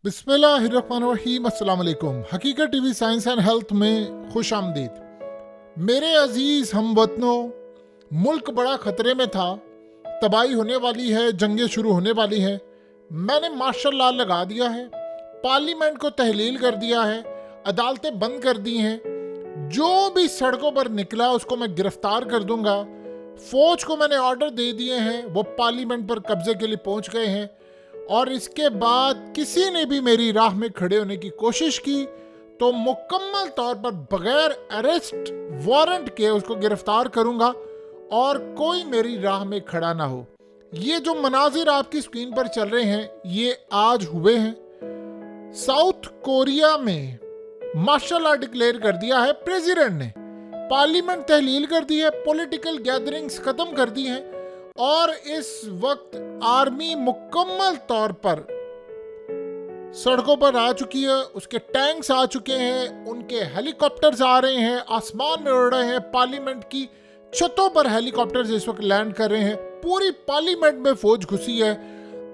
बिस्मिल्लाहिर्रहमानिर्रहीम। अस्सलाम वालेकुम। हकीकत टीवी साइंस एंड हेल्थ में खुश आमदीद। मेरे अजीज हमवतनों, मुल्क बड़ा खतरे में था, तबाही होने वाली है, जंगें शुरू होने वाली हैं। मैंने मार्शल लॉ लगा दिया है, पार्लियामेंट को तहलील कर दिया है, अदालतें बंद कर दी हैं। जो भी सड़कों पर निकला उसको मैं गिरफ्तार कर दूंगा। फौज को मैंने ऑर्डर दे दिए हैं, वो पार्लियामेंट पर कब्जे के लिए पहुंच गए हैं। और इसके बाद किसी ने भी मेरी राह में खड़े होने की कोशिश की तो मुकम्मल तौर पर बगैर अरेस्ट वारंट के उसको गिरफ्तार करूंगा और कोई मेरी राह में खड़ा ना हो। ये जो मनाजिर आपकी स्क्रीन पर चल रहे हैं ये आज हुए हैं। साउथ कोरिया में मार्शल लॉ डिक्लेयर कर दिया है प्रेसिडेंट ने, पार्लियामेंट तहलील कर दी है, पॉलिटिकल गैदरिंग्स खत्म कर दी हैं और इस वक्त आर्मी मुकम्मल तौर पर सड़कों पर आ चुकी है, उसके टैंक्स आ चुके हैं, उनके हेलीकॉप्टर्स आ रहे हैं, आसमान में उड़ रहे हैं, पार्लियामेंट की छतों पर हेलीकॉप्टर्स इस वक्त लैंड कर रहे हैं। पूरी पार्लियामेंट में फौज घुसी है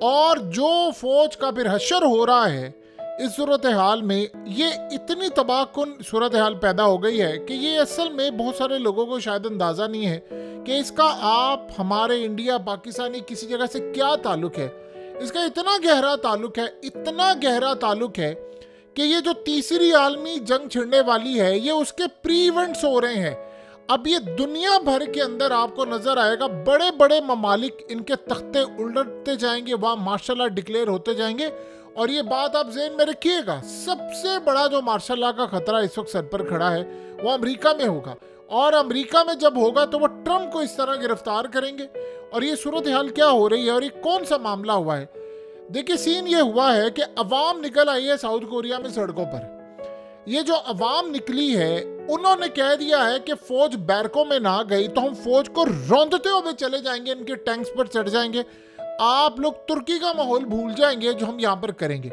और जो फौज का फिर हशर हो रहा है इस सूरत हाल में, ये इतनी तबाहकुन सूरत हाल पैदा हो गई है कि ये असल में बहुत सारे लोगों को शायद अंदाज़ा नहीं है कि इसका आप हमारे इंडिया पाकिस्तानी किसी जगह से क्या ताल्लुक है। इसका इतना गहरा ताल्लुक है, इतना गहरा ताल्लुक है कि ये जो तीसरी आलमी जंग छिड़ने वाली है ये उसके प्री इवेंट्स हो रहे हैं। अब ये दुनिया भर के अंदर आपको नजर आएगा, बड़े बड़े ममालिक इनके तख्ते उलटते जाएंगे, वहाँ मार्शल लॉ डिक्लेयर होते जाएंगे। और ये बात आप ज़हन में रखिएगा, सबसे बड़ा जो मार्शल लॉ का खतरा इस वक्त सर पर खड़ा है वो अमेरिका में होगा। और अमेरिका में जब होगा तो वो ट्रंप को इस तरह गिरफ्तार करेंगे। और ये सूरत हाल क्या हो रही है और ये कौन सा मामला हुआ है। देखिए, सीन ये हुआ है कि अवाम निकल आई है साउथ कोरिया में सड़कों पर। ये जो अवाम निकली है उन्होंने कह दिया है कि फौज बैरकों में ना गई तो हम फौज को रौंदते हुए चले जाएंगे, इनके टैंक्स पर चढ़ जाएंगे, आप लोग तुर्की का माहौल भूल जाएंगे जो हम यहाँ पर करेंगे।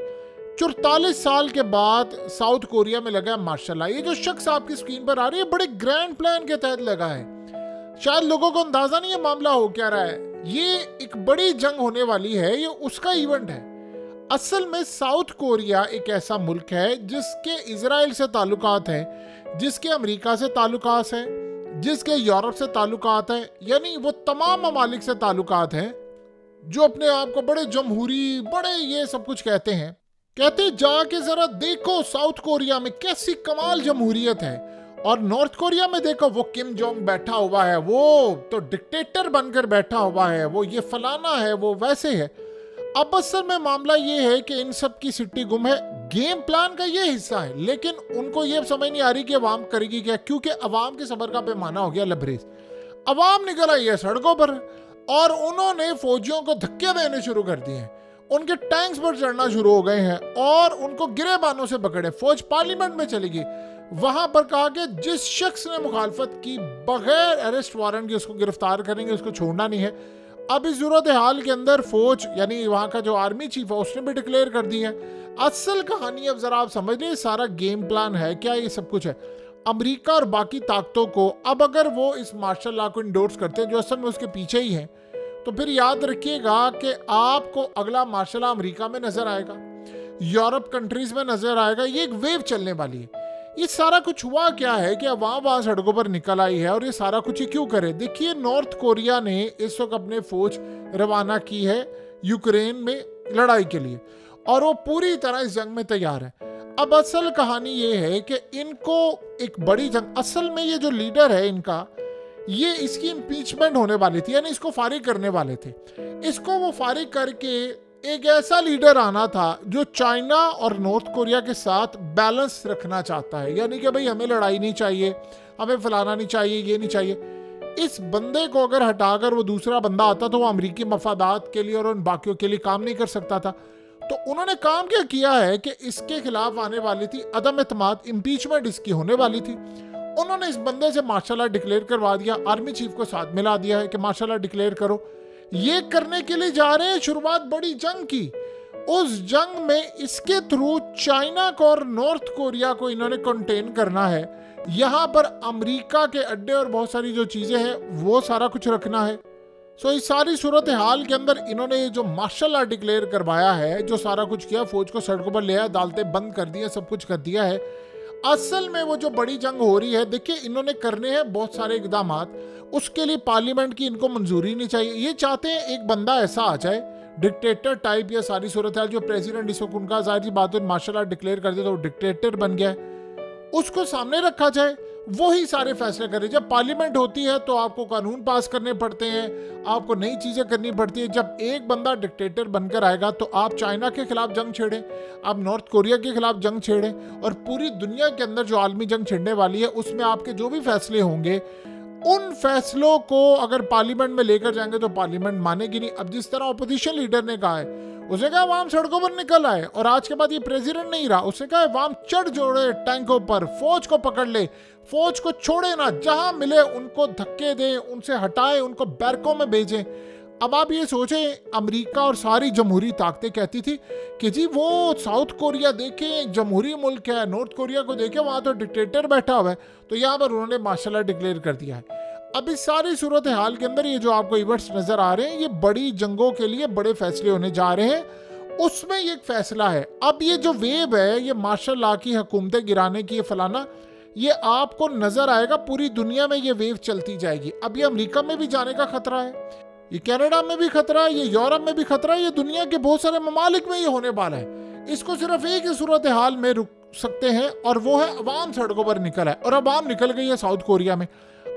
44 साल के बाद साउथ कोरिया में लगा है मार्शल लॉ। ये जो शख्स आपकी स्क्रीन पर आ रही है बड़े ग्रैंड प्लान के तहत लगा है। शायद लोगों को अंदाजा नहीं है मामला हो क्या रहा है। ये एक बड़ी जंग होने वाली है, ये उसका इवेंट है। असल में साउथ कोरिया एक ऐसा मुल्क है जिसके इजराइल से ताल्लुकात हैं, जिसके अमेरिका से ताल्लुकात हैं, जिसके यूरोप से ताल्लुकात हैं, यानी वो तमाम ममालिक से ताल्लुकात हैं जो अपने आप को बड़े जमहूरी, बड़े ये सब कुछ कहते हैं। कहते जाके जरा देखो साउथ कोरिया में कैसी कमाल जमहूरियत है, और नॉर्थ कोरिया में देखो वो किम जोंग बैठा हुआ है, वो तो डिक्टेटर बनकर बैठा हुआ है, वो ये फलाना है, वो वैसे है। अब असल में मामला ये है कि इन सब की सिट्टी गुम है, गेम प्लान का ये हिस्सा है, लेकिन उनको ये समझ नहीं आ रही कि अवाम करेगी क्या, क्योंकि अवाम के सबर का पैमाना हो गया लबरेज। अवाम निकल आई है सड़कों पर और उन्होंने फौजियों को धक्के देने शुरू कर दिए हैं, उनके टैंक्स पर चढ़ना शुरू हो गए हैं और उनको गिरेबानों से पकड़े। फौज पार्लियामेंट में चली गई, वहां पर कहा कि जिस शख्स ने मुखालफत की बगैर अरेस्ट वारंट के उसको गिरफ्तार करेंगे, उसको छोड़ना नहीं है। अब इस सूरत हाल के अंदर फौज यानी वहां का जो आर्मी चीफ है उसने भी डिक्लेयर कर दी है। असल कहानी अब जरा आप समझ लीजिए, सारा गेम प्लान है क्या, ये सब कुछ है। अमेरिका और बाकी ताकतों को अब अगर वो इस मार्शल लॉ को इंडोर्स करते हैं जो असल में उसके पीछे ही हैं, तो फिर याद रखिएगा कि आपको अगला मार्शल लॉ अमेरिका में नजर आएगा, यूरोप कंट्रीज में नजर आएगा। ये एक वेव चलने वाली है। ये सारा कुछ हुआ क्या है कि वहां सड़कों पर निकल आई है और ये सारा कुछ ही क्यों करे। देखिए, नॉर्थ कोरिया ने इस वक्त अपने फौज रवाना की है यूक्रेन में लड़ाई के लिए और वो पूरी तरह इस जंग में तैयार है। अब असल कहानी ये है कि इनको एक बड़ी जंग, असल में ये जो लीडर है इनका, ये इसकी इम्पीचमेंट होने वाली थी, यानी इसको फारिग करने वाले थे। इसको वो फारिग करके एक ऐसा लीडर आना था जो चाइना और नॉर्थ कोरिया के साथ बैलेंस रखना चाहता है, यानी कि भाई हमें लड़ाई नहीं चाहिए, हमें फलाना नहीं चाहिए, ये नहीं चाहिए। इस बंदे को अगर हटाकर वो दूसरा बंदा आता तो वो अमेरिकी मफादात के लिए और उन बाकियों के लिए काम नहीं कर सकता था। तो उन्होंने काम क्या किया है कि इसके खिलाफ आने वाली थी अदम एतमाद, इम्पीचमेंट इसकी होने वाली थी। उन्होंने इस बंदे से मार्शल लॉ डिक्लेयर करवा दिया, आर्मी चीफ को साथ मिला दिया है कि मार्शल लॉ डिक्लेयर करो। ये करने के लिए जा रहे हैं शुरुआत बड़ी जंग की। उस जंग में इसके थ्रू चाइना को और नॉर्थ कोरिया को इन्होंने कंटेन करना है। यहाँ पर अमेरिका के अड्डे और बहुत सारी जो चीजें हैं वो सारा कुछ रखना है। सो इस सारी सूरत हाल के अंदर इन्होंने जो मार्शल लॉ डिक्लेयर करवाया है, जो सारा कुछ किया, फौज को सड़कों पर ले आया, अदालतें बंद कर दी है, सब कुछ कर दिया है, असल में वो जो बड़ी जंग हो रही है, देखिए इन्होंने करने हैं बहुत सारे इकदाम, उसके लिए पार्लियामेंट की इनको मंजूरी नहीं चाहिए। ये चाहते हैं एक बंदा ऐसा आ जाए डिक्टेटर टाइप, या सारी सूरत हाल जो प्रेसिडेंट इस वक्त उनका जाहिर सी बात है मार्शल लॉ डिक्लेयर कर दिया तो डिक्टेटर बन गया है, उसको सामने रखा जाए, वही सारे फैसले करे। जब पार्लियामेंट होती है तो आपको कानून पास करने पड़ते हैं, आपको नई चीजें करनी पड़ती है। जब एक बंदा डिक्टेटर बनकर आएगा तो आप चाइना के खिलाफ जंग छेड़ें, आप नॉर्थ कोरिया के खिलाफ जंग छेड़ें, और पूरी दुनिया के अंदर जो आलमी जंग छिड़ने वाली है उसमें आपके जो भी फैसले होंगे, उन फैसलों को अगर पार्लियामेंट में लेकर जाएंगे तो पार्लियामेंट मानेगी नहीं। अब जिस तरह ऑपोजिशन लीडर ने कहा है, उसे कहा अवाम सड़कों पर निकल आए, और आज के बाद ये प्रेसिडेंट नहीं रहा, उसे कहा अवाम चढ़ जोड़े टैंकों पर, फौज को पकड़ ले, फौज को छोड़े ना, जहां मिले उनको धक्के दें, उनसे हटाएं, उनको बैरकों में भेजें। अब आप ये सोचें, अमेरिका और सारी जमहूरी ताकतें कहती थी कि जी वो साउथ कोरिया देखें, जमहूरी मुल्क है, नॉर्थ कोरिया को देखें वहां तो डिक्टेटर बैठा हुआ है, तो यहाँ पर उन्होंने मार्शल लॉ डिक्लेयर कर दिया है। अब इस सारी सूरत हाल के अंदर ये जो आपको इवेंट्स नजर आ रहे हैं, ये बड़ी जंगों के लिए बड़े फैसले होने जा रहे हैं, उसमें ये एक फैसला है। अब ये जो वेव है, ये मार्शल लॉ की हुकूमतें गिराने की, ये फलाना, ये आपको नजर आएगा पूरी दुनिया में ये वेव चलती जाएगी। अब ये अमेरिका में भी जाने का खतरा है, ये कनाडा में भी खतरा है, ये यूरोप में भी खतरा है, ये दुनिया के बहुत सारे ममालिक में ये होने वाला है। इसको सिर्फ एक ही सूरत हाल में रुक सकते हैं, और वो है अवाम सड़कों पर निकल है, और अवाम निकल गई है साउथ कोरिया में।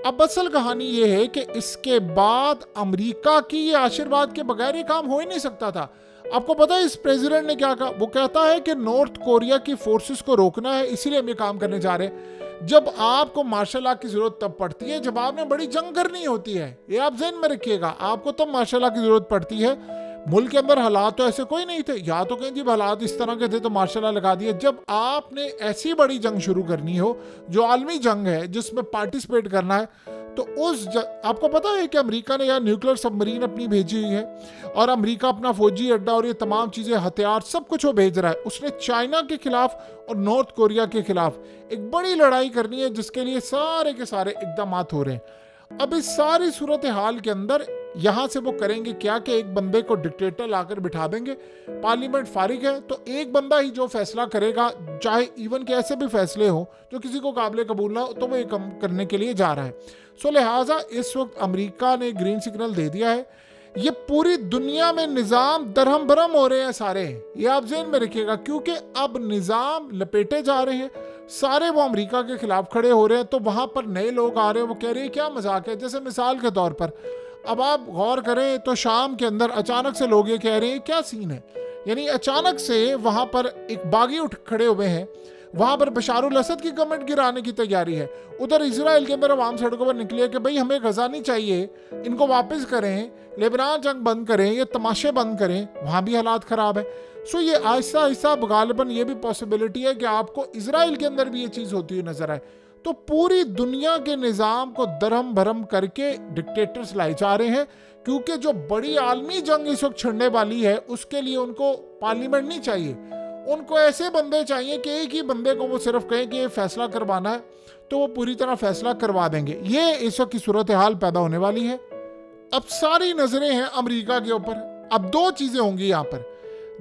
अब असल कहानी ये है कि इसके बाद अमेरिका की ये आशीर्वाद के बगैर ये काम हो ही नहीं सकता था। आपको पता है इस प्रेसिडेंट ने क्या कहा? वो कहता है कि नॉर्थ कोरिया की फोर्सेस को रोकना है, इसीलिए हम ये काम करने जा रहे हैं। जब आपको मार्शल लॉ की जरूरत तब पड़ती है जब आपने बड़ी जंग करनी होती है, ये आप ज़हन में रखिएगा, आपको तब मार्शल लॉ की जरूरत पड़ती है। मुल्क के अंदर हालात तो ऐसे कोई नहीं थे, या तो कहीं जी हालात इस तरह के थे तो मार्शल लॉ लगा दिए। जब आपने ऐसी बड़ी जंग शुरू करनी हो जो आलमी जंग है, जिसमें पार्टिसिपेट करना है, तो आपको पता है कि अमेरिका ने यहाँ न्यूक्लियर सबमरीन अपनी भेजी हुई है, और अमेरिका अपना फौजी अड्डा और ये तमाम चीज़ें, हथियार, सब कुछ वो भेज रहा है। उसने चाइना के खिलाफ और नॉर्थ कोरिया के खिलाफ एक बड़ी लड़ाई करनी है, जिसके लिए सारे के सारे इकदाम हो रहे हैं। अब इस सारी सूरत हाल के अंदर यहाँ से वो करेंगे क्या कि एक बंदे को डिक्टेटर लाकर बिठा देंगे, पार्लियामेंट फारिग है तो एक बंदा ही जो फैसला करेगा, चाहे इवन के ऐसे भी फैसले हो जो किसी को काबिल कबूल ना हो, तो वो ये कम करने के लिए जा रहा है। सो लिहाजा इस वक्त अमेरिका ने ग्रीन सिग्नल दे दिया है। ये पूरी दुनिया में निज़ाम दरहम बरहम हो रहे हैं सारे, ये आप ज़हन में रखिएगा, क्योंकि अब निज़ाम लपेटे जा रहे हैं, सारे वो अमेरिका के खिलाफ खड़े हो रहे हैं। तो वहाँ पर नए लोग आ रहे हैं, वो कह रहे हैं क्या मजाक है। जैसे मिसाल के तौर पर अब आप गौर करें तो शाम के अंदर अचानक से लोग ये कह रहे हैं क्या सीन है, यानी अचानक से वहाँ पर एक बागी उठ खड़े हुए हैं, वहाँ पर बशारुल असद की गवर्नमेंट गिराने की तैयारी है। उधर इजराइल के अंदर आवाम सड़कों पर निकली है कि भाई हमें गजा नहीं चाहिए, इनको वापस करें, लेबनान जंग बंद करें, ये तमाशे बंद करें, वहाँ भी हालात ख़राब है। सो ये आहिस्ता आहिस्ता गालिबन ये भी पॉसिबिलिटी है कि आपको इजराइल के अंदर भी ये चीज़ होती हुई नजर आए। तो पूरी दुनिया के निज़ाम को दरहम भरम करके डिक्टेटर्स लाए जा रहे हैं, क्योंकि जो बड़ी आलमी जंग इस वक्त छिड़ने वाली है उसके लिए उनको पार्लियामेंट नहीं चाहिए, उनको ऐसे बंदे चाहिए कि एक ही बंदे को वो सिर्फ कहें कि ये फैसला करवाना है तो वो पूरी तरह फैसला करवा देंगे। ये इस वक्त की सूरत हाल पैदा होने वाली है। अब सारी नजरें हैं अमेरिका के ऊपर। अब दो चीजें होंगी यहाँ पर,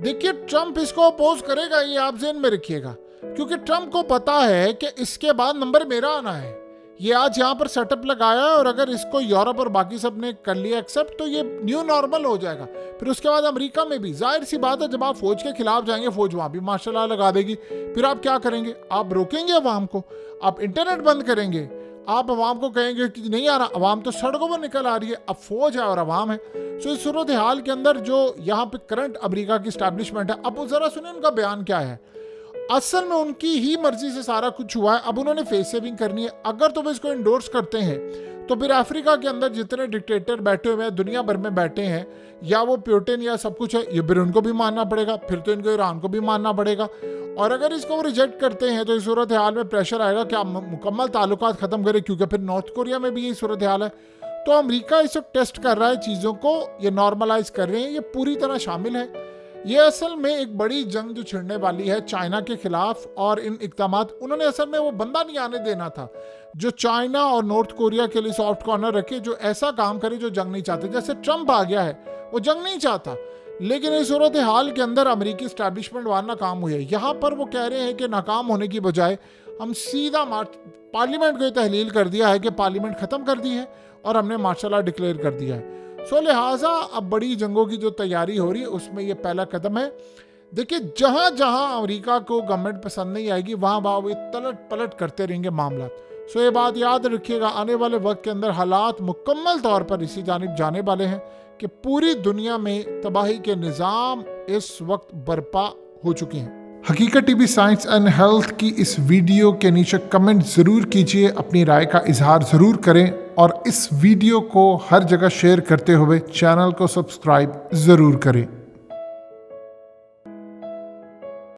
देखिए ट्रंप इसको अपोज करेगा, ये आप ज़हन में रखिएगा, क्योंकि ट्रंप को पता है कि इसके बाद नंबर मेरा आना है। ये आज यहाँ पर सेटअप लगाया है, और अगर इसको यूरोप और बाकी सब ने कर लिया एक्सेप्ट तो ये न्यू नॉर्मल हो जाएगा। फिर उसके बाद अमेरिका में भी जाहिर सी बात है, जब आप फौज के खिलाफ जाएंगे फौज वहाँ भी मार्शल लॉ लगा देगी। फिर आप क्या करेंगे? आप रोकेंगे अवाम को, आप इंटरनेट बंद करेंगे, आप अवाम को कहेंगे कि नहीं आ रहा, अवाम तो सड़कों पर निकल आ रही है। अब फौज है और अवाम है। सो इस सूरत हाल के अंदर जो यहाँ पे करंट अमेरिका की स्टैब्लिशमेंट है, अब वो जरा सुनिए उनका बयान क्या है। असल में उनकी ही मर्जी से सारा कुछ हुआ है। अब उन्होंने फेस सेविंग करनी है। अगर तो वो इसको इंडोर्स करते हैं तो फिर अफ्रीका के अंदर जितने डिक्टेटर बैठे हुए हैं, दुनिया भर में बैठे हैं, या वो प्यूटिन या सब कुछ है, ये फिर उनको भी मानना पड़ेगा, फिर तो इनको ईरान को भी मानना पड़ेगा। और अगर इसको वो रिजेक्ट करते हैं तो इस सूरत हाल में प्रेशर आएगा कि आप मुकम्मल ताल्लुकात ख़त्म करें, क्योंकि फिर नॉर्थ कोरिया में भी यही सूरत हाल है। तो अमेरिका इस वक्त टेस्ट कर रहा है चीज़ों को, ये नॉर्मलाइज कर रहे हैं, ये पूरी तरह शामिल है। ये असल में एक बड़ी जंग जो छिड़ने वाली है चाइना के खिलाफ, और इन इक़दामात उन्होंने असल में वो बंदा नहीं आने देना था जो चाइना और नॉर्थ कोरिया के लिए सॉफ्ट कॉर्नर रखे, जो ऐसा काम करे जो जंग नहीं चाहते। जैसे ट्रंप आ गया है, वो जंग नहीं चाहता, लेकिन इस सूरत हाल के अंदर अमेरिकी स्टैब्लिशमेंट वहाँ नाकाम हुई है। यहाँ पर वो कह रहे हैं कि नाकाम होने की बजाय हम सीधा पार्लियामेंट को तहलील कर दिया है कि पार्लियामेंट ख़त्म कर दी है और हमने मार्शल लॉ डिक्लेयर कर दिया है। सो लिहाजा अब बड़ी जंगों की जो तैयारी हो रही है उसमें ये पहला कदम है। देखिए, जहाँ जहाँ अमेरिका को गवर्नमेंट पसंद नहीं आएगी वहाँ वहाँ वो तलट पलट करते रहेंगे मामला। सो ये बात याद रखिएगा, आने वाले वक्त के अंदर हालात मुकम्मल तौर पर इसी जानिब जाने वाले हैं कि पूरी दुनिया में तबाही के निज़ाम इस वक्त बर्पा हो चुके हैं। हकीकत टीवी साइंस एंड हेल्थ की इस वीडियो के नीचे कमेंट ज़रूर कीजिए, अपनी राय का इजहार ज़रूर करें और इस वीडियो को हर जगह शेयर करते हुए चैनल को सब्सक्राइब ज़रूर करें।